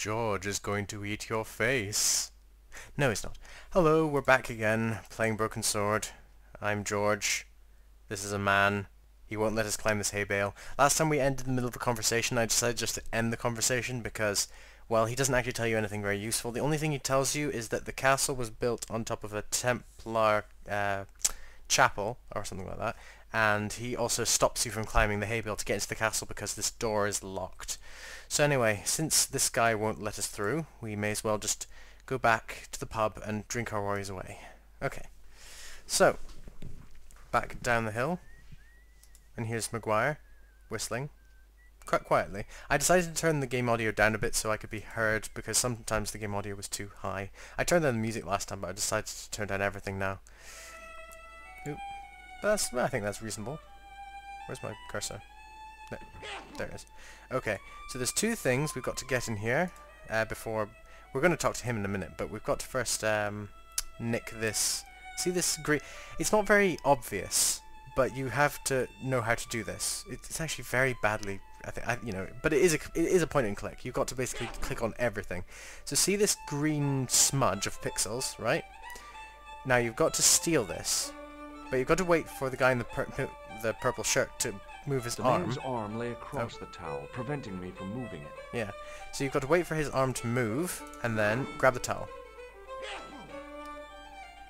George is going to eat your face. No, he's not. Hello, we're back again, playing Broken Sword. I'm George. This is a man. He won't let us climb this hay bale. Last time we ended in the middle of a conversation, I decided just to end the conversation because, well, he doesn't actually tell you anything very useful. The only thing he tells you is that the castle was built on top of a Templar chapel, or something like that, and he also stops you from climbing the hay bale to get into the castle because this door is locked. So anyway, since this guy won't let us through, we may as well just go back to the pub and drink our worries away. Okay, so, back down the hill, and here's Maguire, whistling, quite quietly. I decided to turn the game audio down a bit so I could be heard, because sometimes the game audio was too high. I turned down the music last time, but I decided to turn down everything now. Oop. But I think that's reasonable. Where's my cursor? No, there it is. Okay, so there's two things we've got to get in here before... We're going to talk to him in a minute, but we've got to first nick this... See this green... It's not very obvious, but you have to know how to do this. It's actually very badly... but it is a point and click. You've got to basically click on everything. So see this green smudge of pixels, right? Now you've got to steal this, but you've got to wait for the guy in the purple shirt to move his arm. The man's arm lay across the towel, preventing me from moving it. Yeah. So you've got to wait for his arm to move, and then grab the towel.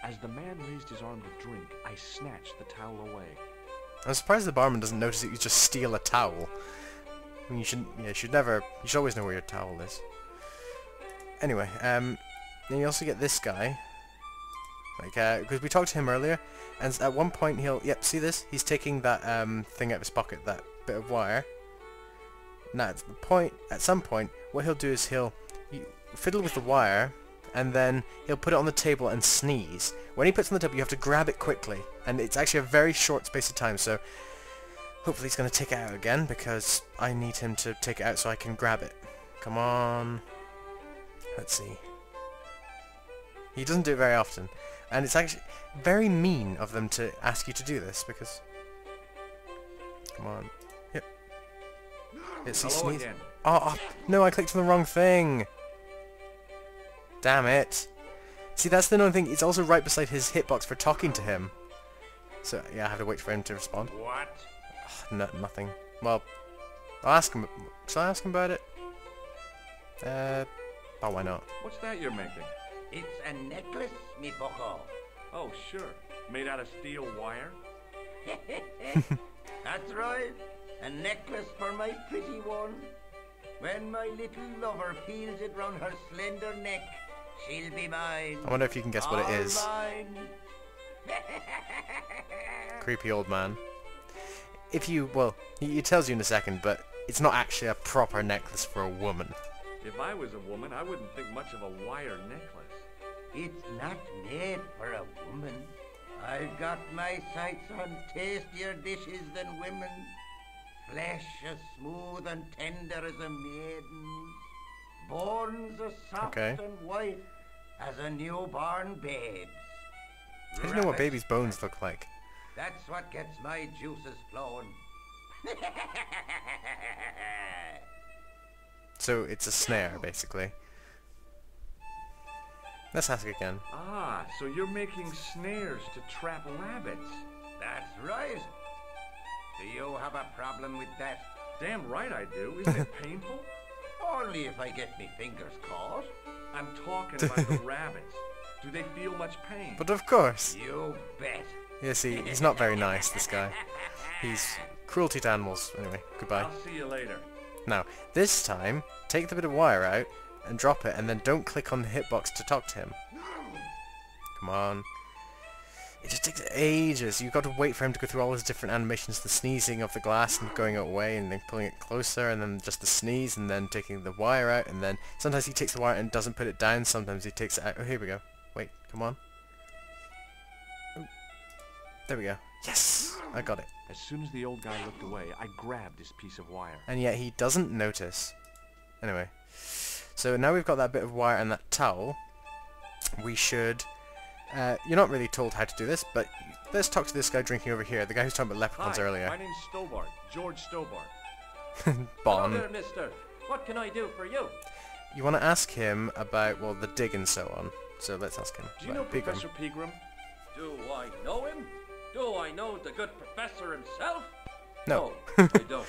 As the man raised his arm to drink, I snatched the towel away. I'm surprised the barman doesn't notice that you just steal a towel. I mean, you should always know where your towel is. Anyway, then you also get this guy. Like, because we talked to him earlier, and at one point yep, see this? He's taking that thing out of his pocket, that bit of wire. Now, at some point, what he'll do is he'll fiddle with the wire, and then he'll put it on the table and sneeze. When he puts it on the table, you have to grab it quickly, and it's actually a very short space of time, so hopefully he's going to take it out again, because I need him to take it out so I can grab it. Come on. Let's see. He doesn't do it very often. And it's actually very mean of them to ask you to do this, because... Come on. Yep. It's he sneeze. Oh, no, I clicked on the wrong thing! Damn it. See, that's the annoying thing. It's also right beside his hitbox for talking to him. So, yeah, I have to wait for him to respond. What? No, nothing. Well, I'll ask him. Shall I ask him about it? Oh, why not? What's that you're making? It's a necklace, me bucko. Oh, sure. Made out of steel wire? That's right. A necklace for my pretty one. When my little lover feels it round her slender neck, she'll be mine. I wonder if you can guess what it is. Mine. Creepy old man. Well, he tells you in a second, but it's not actually a proper necklace for a woman. If I was a woman, I wouldn't think much of a wire necklace. It's not made for a woman. I've got my sights on tastier dishes than women. Flesh as smooth and tender as a maiden's. Bones as soft and white as a newborn babe's. How do you know what baby's bones look like? That's what gets my juices flowing. So it's a snare, basically. Let's ask again. Ah, so you're making snares to trap rabbits. That's right. Do you have a problem with that? Damn right I do. Isn't it painful? Only if I get me fingers caught. I'm talking about the rabbits. Do they feel much pain? But of course. You bet. Yeah, see, he's not very nice, this guy. He's cruelty to animals. Anyway, goodbye. I'll see you later. Now, this time, take the bit of wire out and drop it, and then don't click on the hitbox to talk to him. Come on. It just takes ages. You've got to wait for him to go through all his different animations, the sneezing of the glass and going away, and then pulling it closer, and then just the sneeze, and then taking the wire out, and then sometimes he takes the wire and doesn't put it down, sometimes he takes it out. Oh, here we go. Wait, come on. Ooh. There we go. Yes! I got it. As soon as the old guy looked away, I grabbed this piece of wire. And yet he doesn't notice. Anyway. So now we've got that bit of wire and that towel. We should... you're not really told how to do this, but let's talk to this guy drinking over here, the guy who's talking about leprechauns earlier. My name's Stobart, George Stobart. Bon. Hello there, mister. What can I do for you? you want to ask him about, well, the dig and so on. So let's ask him. Do you know about Pegram. Professor Pegram? Do I know him? Do I know the good professor himself? No. I don't.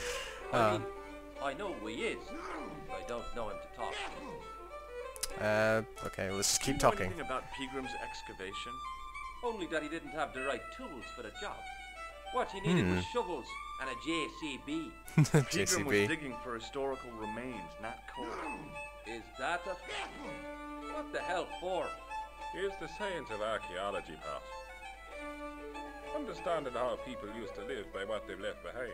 I mean, I know who he is. I don't know him to talk to. Okay, well, let's just keep Do you know talking. anything about Pegram's excavation? Only that he didn't have the right tools for the job. What he needed was shovels and a JCB. Pegram was JCB. digging for historical remains, not coal. Is that a... What the hell for? Here's the science of archaeology, Pat. Understanding how people used to live by what they've left behind.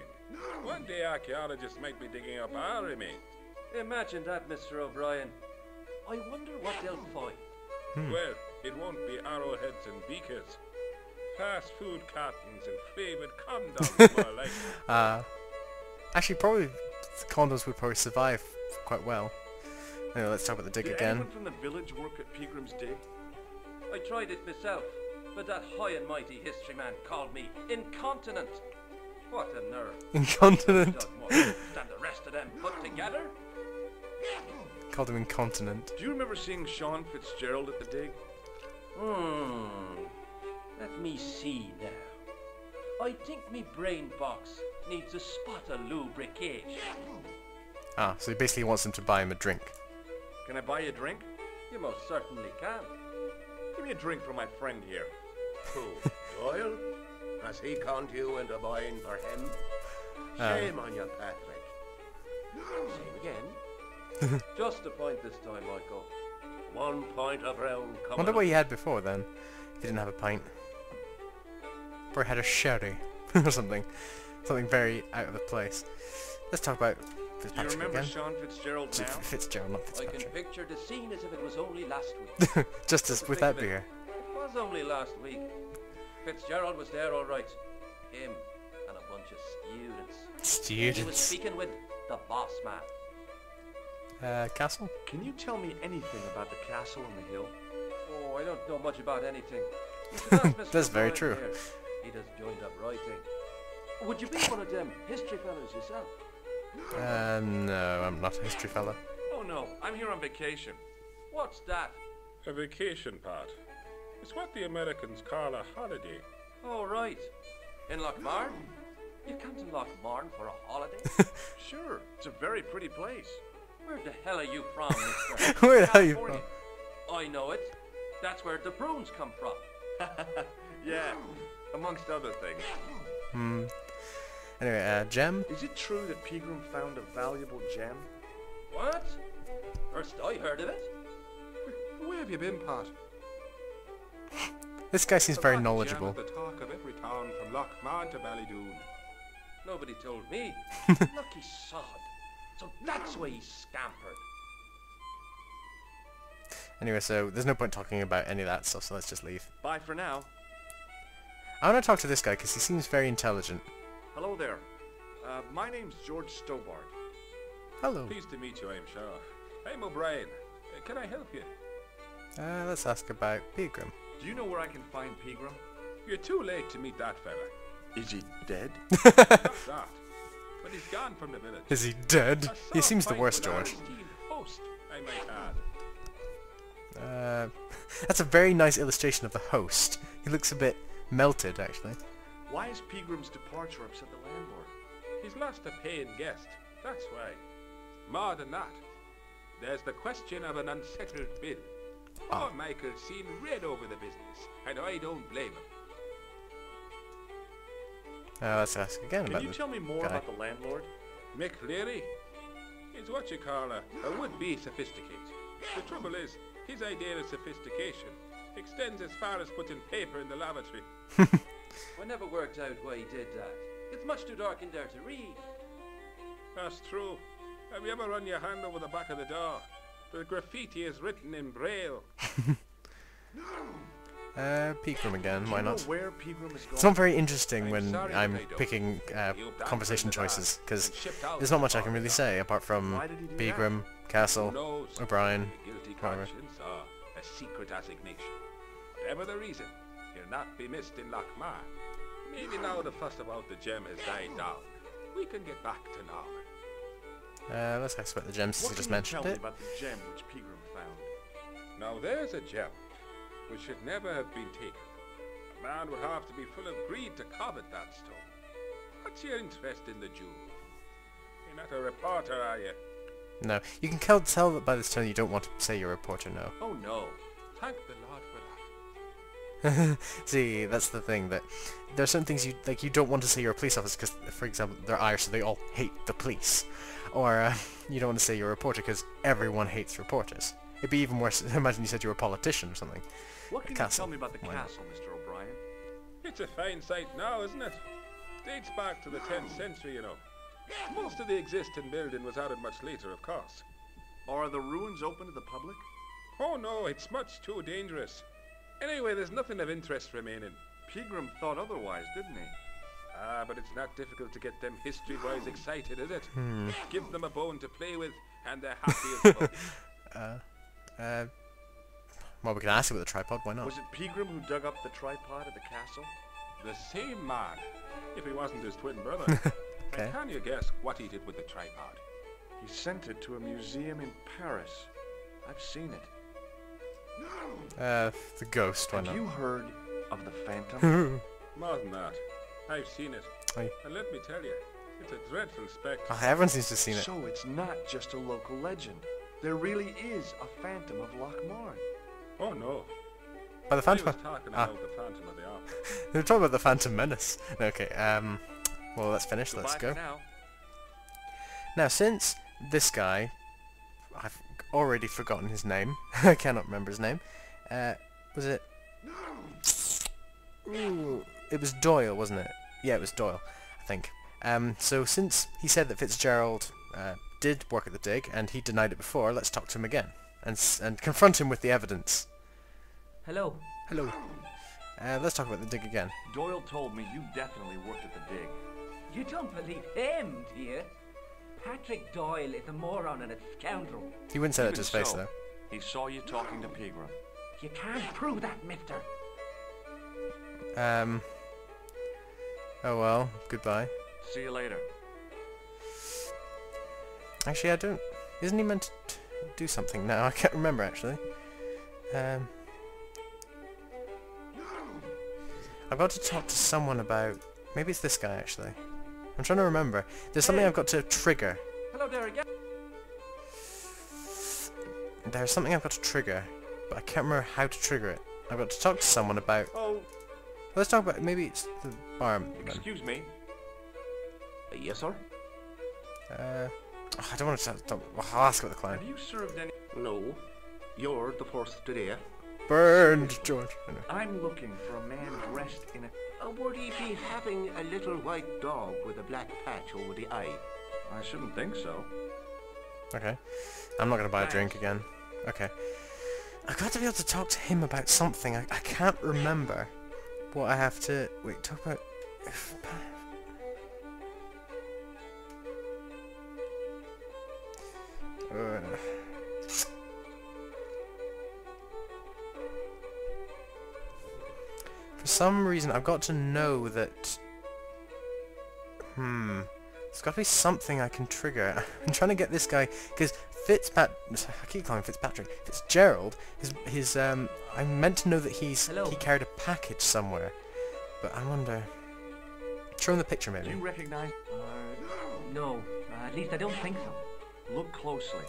One day archaeologists might be digging up our remains. Imagine that, Mr. O'Brien. I wonder what they'll find. Well, it won't be arrowheads and beakers. Fast food cartons and flavoured condoms, more like. Actually, probably the condoms would probably survive quite well. Anyway, let's talk about the dig Did again. anyone from the village work at Pegram's dig? I tried it myself, but that high and mighty history man called me incontinent. What a nerve. Incontinent. Does more than the rest of them put together? Called him incontinent. Do you remember seeing Sean Fitzgerald at the dig? Let me see now. I think me brain box needs a spot of lubrication. Ah, so he basically wants him to buy him a drink. Can I buy you a drink? You most certainly can. Give me a drink for my friend here. Who? Doyle? Has he conned you into buying for him? Shame on you, Patrick. Same again. Just a point this time, Michael. 1 point of round coming Wonder up. what he had before then. If he didn't have a pint. Probably had a sherry or something. Something very out of the place. Let's talk about Do you Fitzpatrick remember again. Sean Fitzgerald now? Fitzgerald, not I can Fitzpatrick. picture the scene as if it was only last week. Just as with that beer. It was only last week. Fitzgerald was there all right. Him and a bunch of students. He was Students. speaking with the boss man. Castle? Can you tell me anything about the castle on the hill? Oh, I don't know much about anything. You should ask Mr. That's very O'Brien true. here. He just joined up writing. Would you be one of them history fellas yourself? No, I'm not a history fella. Oh no, I'm here on vacation. What's that? A vacation, Pat. It's what the Americans call a holiday. Oh, right. In Lochmarn? You come to Lochmarn for a holiday? Sure, it's a very pretty place. Where the hell are you from, mister? Where the hell are you California. I know it. That's where the prunes come from. Yeah, amongst other things. Anyway, Gem? Is it true that Pegram found a valuable gem? What? First I heard of it. Where have you been, Pat? This guy seems very That knowledgeable. gem at the talk of every town from Lochmarn to Ballydoon. Nobody told me. Lucky sod. So that's why he scampered. Anyway, so there's no point talking about any of that stuff, so let's just leave. Bye for now. I want to talk to this guy because he seems very intelligent. Hello there. My name's George Stobart. Hello. Pleased to meet you, I'm sure. I'm O'Brien. Can I help you? Let's ask about Pegram. Do you know where I can find Pegram? You're too late to meet that fella. Is he dead? Not that. But he's gone from the village. Is he dead? A He soft seems the fight worst, with our George. esteemed host, I might add. That's a very nice illustration of the host. He looks a bit melted, actually. Why has Pegram's departure upset the landlord? He's lost a paying guest, that's why. More than that, there's the question of an unsettled bill. Poor Michael's seen red over the business, and I don't blame him. Let's ask again Can about you the tell me more guy. about the landlord? Mick Leary is what you call a would-be sophisticated. The trouble is, his idea of sophistication extends as far as putting paper in the lavatory. I never worked out why he did that. It's much too dark in there to read. That's true. Have you ever run your hand over the back of the door? The graffiti is written in Braille. Pegram again, Do why you know not? where Pegram is It's going? not very interesting I'm when sorry, I'm but I don't. picking He'll dance conversation in the dark choices, because and shipped out there's not to much the I can really bar. say apart from Why did he do that? Pegram, Who Castle, knows? O'Brien. A guilty whatever. conscience or a secret assignation. Whatever the reason, he'll not be missed in Lochmarn. Maybe now the fuss about the gem has died down, we can get back to normal. Let's ask about the gems since What you just can you mentioned tell me it. about the gem which Pegram found? Now there's a gem which should never have been taken. A man would have to be full of greed to covet that stone. What's your interest in the jewel? You're not a reporter, are you? No. You can tell that by this tone you don't want to say you're a reporter, no. Oh no. Thank the Lord for that. See, that's the thing, that there are certain things you don't want to say you're a police officer because, for example, they're Irish, so they all hate the police. Or you don't want to say you're a reporter because everyone hates reporters. It'd be even worse, imagine you said you were a politician or something. What can you Castle. tell me about the Why not? castle, Mr. O'Brien? It's a fine sight now, isn't it? Dates back to the 10th century, you know. Most of the existing building was added much later, of course. Are the ruins open to the public? Oh no, it's much too dangerous. Anyway, there's nothing of interest remaining. Pegram thought otherwise, didn't he? Ah, but it's not difficult to get them history boys excited, is it? Give them a bone to play with, and they're happy as fuck. Well, we can ask it with a tripod, why not? Was it Pegram who dug up the tripod at the castle? The same man, if he wasn't his twin brother. Okay. And can you guess what he did with the tripod? He sent it to a museum in Paris. I've seen it. The ghost, why Have not? you heard of the Phantom? More than that, I've seen it. Aye. And let me tell you, it's a dreadful spectre. Oh, everyone seems to have seen it. So it's not just a local legend. There really is a Phantom of Lochmarn. Oh no, By the I Phantom... was talking Ah, about the Phantom of the Opera. they're talking about the Phantom Menace. Okay, well, let's finish, let's Goodbye go. for now. Now, since this guy... I've already forgotten his name. I cannot remember his name. Was it... Ooh, it was Doyle, wasn't it? Yeah, it was Doyle, I think. So since he said that Fitzgerald did work at the dig, and he denied it before, let's talk to him again. And confront him with the evidence. Hello. Hello. Let's talk about the dig again. Doyle told me you definitely worked at the dig. You don't believe him, do you? Patrick Doyle is a moron and a scoundrel. He wouldn't say that to Even his face, so, though. He saw you talking to Pegram. You can't prove that, mister. Oh well, goodbye. See you later. Actually, I don't... Isn't he meant to do something now? I can't remember, actually. I've got to talk to someone about... Maybe it's this guy, actually. I'm trying to remember. There's something I've got to trigger. Hello there again. There's something I've got to trigger, but I can't remember how to trigger it. I've got to talk to someone about... Oh, Let's talk about... Maybe it's the barman. excuse me. Yes, sir? I don't want to... I'll ask about the client. Have you served any... No, you're the first today. Burned, George. I know. I'm looking for a man dressed in a... Would he be having a little white dog with a black patch over the eye? I shouldn't think so. Okay. I'm not going to buy a drink again. Okay. I've got to be able to talk to him about something. I can't remember what I have to... Wait, talk about... For some reason, I've got to know that... There's got to be something I can trigger. I'm trying to get this guy... Because I keep calling him Fitzpatrick. Fitzgerald, I meant to know that he carried a package somewhere. But I wonder... Show him the picture, Do maybe. you recognize... No, at least I don't think so. Look closely.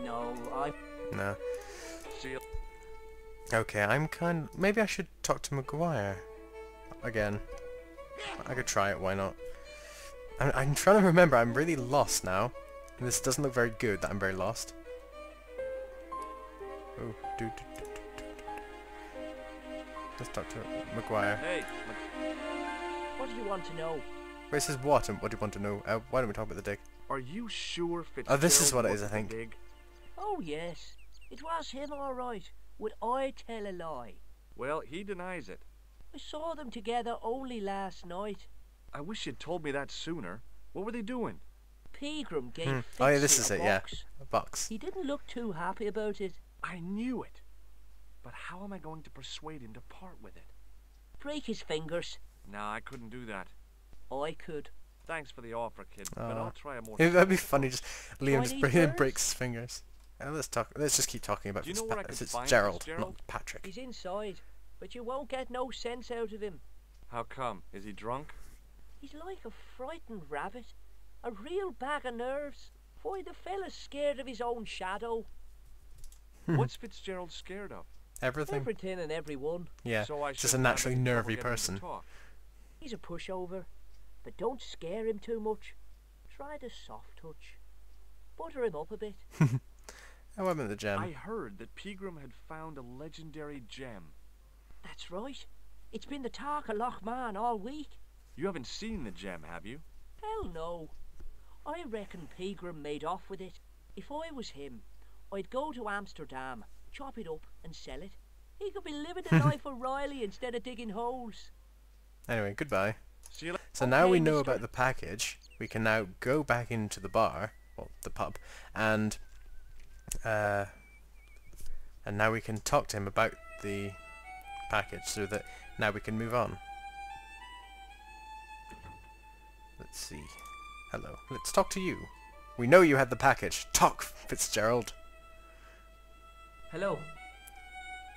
No, I... No. See you... Okay, maybe I should talk to Maguire. Again. I could try it, why not? I'm trying to remember, I'm really lost now. And this doesn't look very good that I'm very lost. Oh, Let's talk to Maguire. Hey, What do you want to know? Wait, it says what, and what do you want to know? Why don't we talk about the dig? are you sure Fitzgerald... Oh, this is what it is, worked I at the think. dig? Oh, yes. It was him, all right. Would I tell a lie? Well, he denies it. I saw them together only last night. I wish you'd told me that sooner. What were they doing? Pegram gave Oh yeah, this Fitzy is a it, yeah. box. A box. He didn't look too happy about it. I knew it. But how am I going to persuade him to part with it? Break his fingers. Nah, I couldn't do that. I could. Thanks for the offer, kid, but I'll try a more... That'd be funny, just Liam just Chinese breaks his fingers. Let's just keep talking about Do you this. know where I could It's find Gerald, Fitzgerald? not Patrick. He's inside, but you won't get no sense out of him. How come? Is he drunk? He's like a frightened rabbit. A real bag of nerves. Why, the fella's scared of his own shadow. What's Fitzgerald scared of? Everything? Everything and everyone. Yeah, So I just a shouldn't have naturally any trouble nervy getting him to person. talk. He's a pushover. But don't scare him too much. Try the soft touch. Butter him up a bit. Oh, I'm at the gem. I heard that Pegram had found a legendary gem. That's right. It's been the talk of Lochman all week. You haven't seen the gem, have you? Hell no. I reckon Pegram made off with it. If I was him, I'd go to Amsterdam, chop it up and sell it. He could be living the life of Riley instead of digging holes. Anyway, goodbye. See you later. So now we Okay, know mister. about the package. We can now go back into the bar, well, the pub, and now we can talk to him about the package, so that now we can move on. Let's see. Hello. Let's talk to you. We know you had the package. Talk, Fitzgerald. Hello.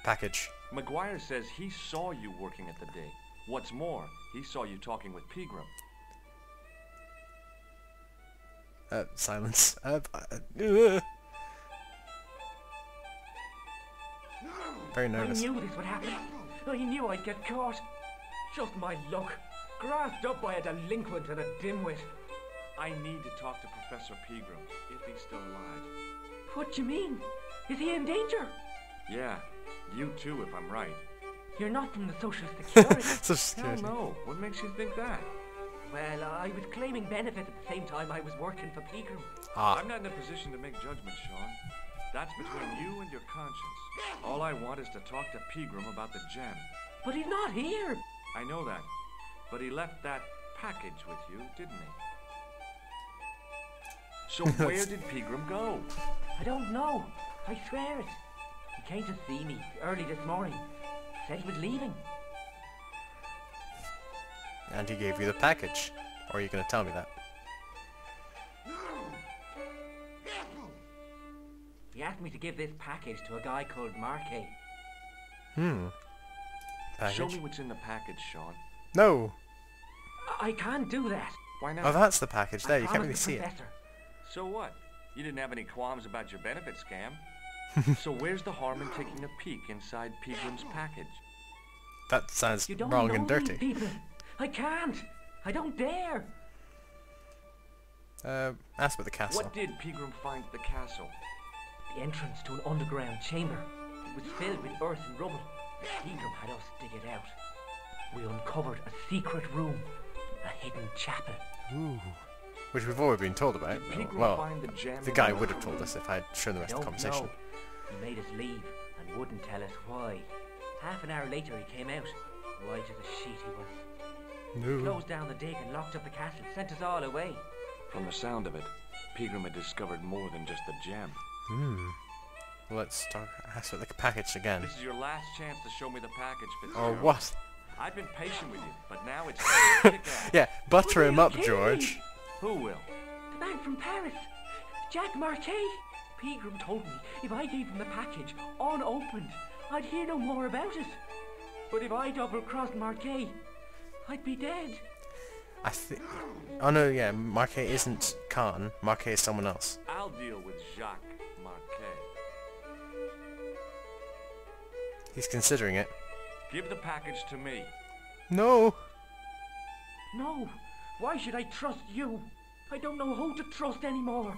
Package. McGuire says he saw you working at the dig. What's more, he saw you talking with Pegram. Silence. Very I nervous. knew this would happen. I knew I'd get caught. Just my luck. Grasped up by a delinquent and a dimwit. I need to talk to Professor Pegram, if he's still alive. What do you mean? Is he in danger? Yeah, you too, if I'm right. You're not from the Social Security. So Hell scary. no, what makes you think that? Well, I was claiming benefit at the same time I was working for Pegram. I'm not in a position to make judgments, Sean. That's between you and your conscience. All I want is to talk to Pegram about the gem. But he's not here. I know that, but he left that package with you, didn't he? So where did Pegram go? I don't know. I swear it. He came to see me early this morning. Said he was leaving. And he gave you the package. Or are you going to tell me that? He asked me to give this package to a guy called Marquet. Package? Show me what's in the package, Sean. No! I can't do that. Why not? Oh, that's the package there. I You can't promised really the see it. professor. So what? You didn't have any qualms about your benefit scam. So where's the harm in taking a peek inside Pegram's package? That sounds You don't wrong know and these dirty. people. I can't. I don't dare. Ask about the castle. What did Pegram find at the castle? The entrance to an underground chamber. It was filled with earth and rubble. Pegram had us dig it out. We uncovered a secret room, a hidden chapel. Ooh. Which we've already been told about. Did Pegram Well, find the gem? the guy would have told us if I'd shown the I rest of the don't conversation. know. He made us leave and wouldn't tell us why. Half an hour later he came out. White as a sheet he was. No. Closed down the dig and locked up the castle. Sent us all away. From the sound of it, Pegram had discovered more than just the gem. Let's talk. Ask about the package again. This is your last chance to show me the package, Or Fitzgerald. what? I've been patient with you, but now it's time to kick ass. Yeah, butter him up, kidding George. me? Who will? The man from Paris. Jack Marquet. Pegram told me if I gave him the package unopened, I'd hear no more about it. But if I double-crossed Marquet, I'd be dead. I think. Oh no, yeah, Marquet isn't Khan. Marquet is someone else. I'll deal with Jacques Marquet. He's considering it. Give the package to me. No. No. Why should I trust you? I don't know who to trust anymore.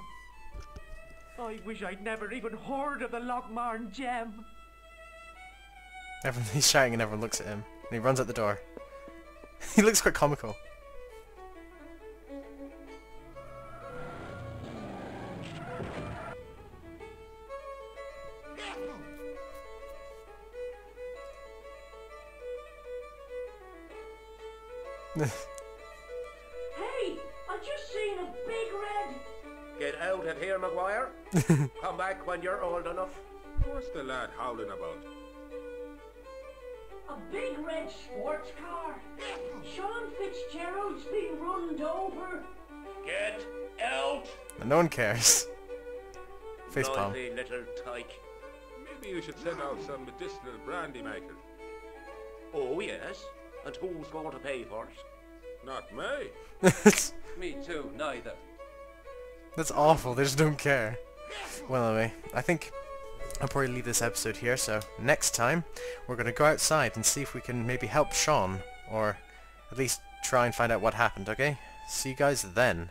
I wish I'd never even heard of the Lochmarn gem. He's shouting and everyone looks at him. And he runs out the door. He looks quite comical. Hey, I just seen a big red. Get out of here, McGuire. Come back when you're old enough. What's the lad howling about? A big red sports car. Sean Fitzgerald's been runned over. Get out! And no one cares. Facepalm. Noisy little tyke. Maybe you should send out some medicinal brandy maker. Oh, yes. And who's going to pay for it? Not me. Me too, neither. That's awful, they just don't care. Well anyway, I think I'll probably leave this episode here, so next time we're going to go outside and see if we can maybe help Sean, or at least try and find out what happened, okay? See you guys then.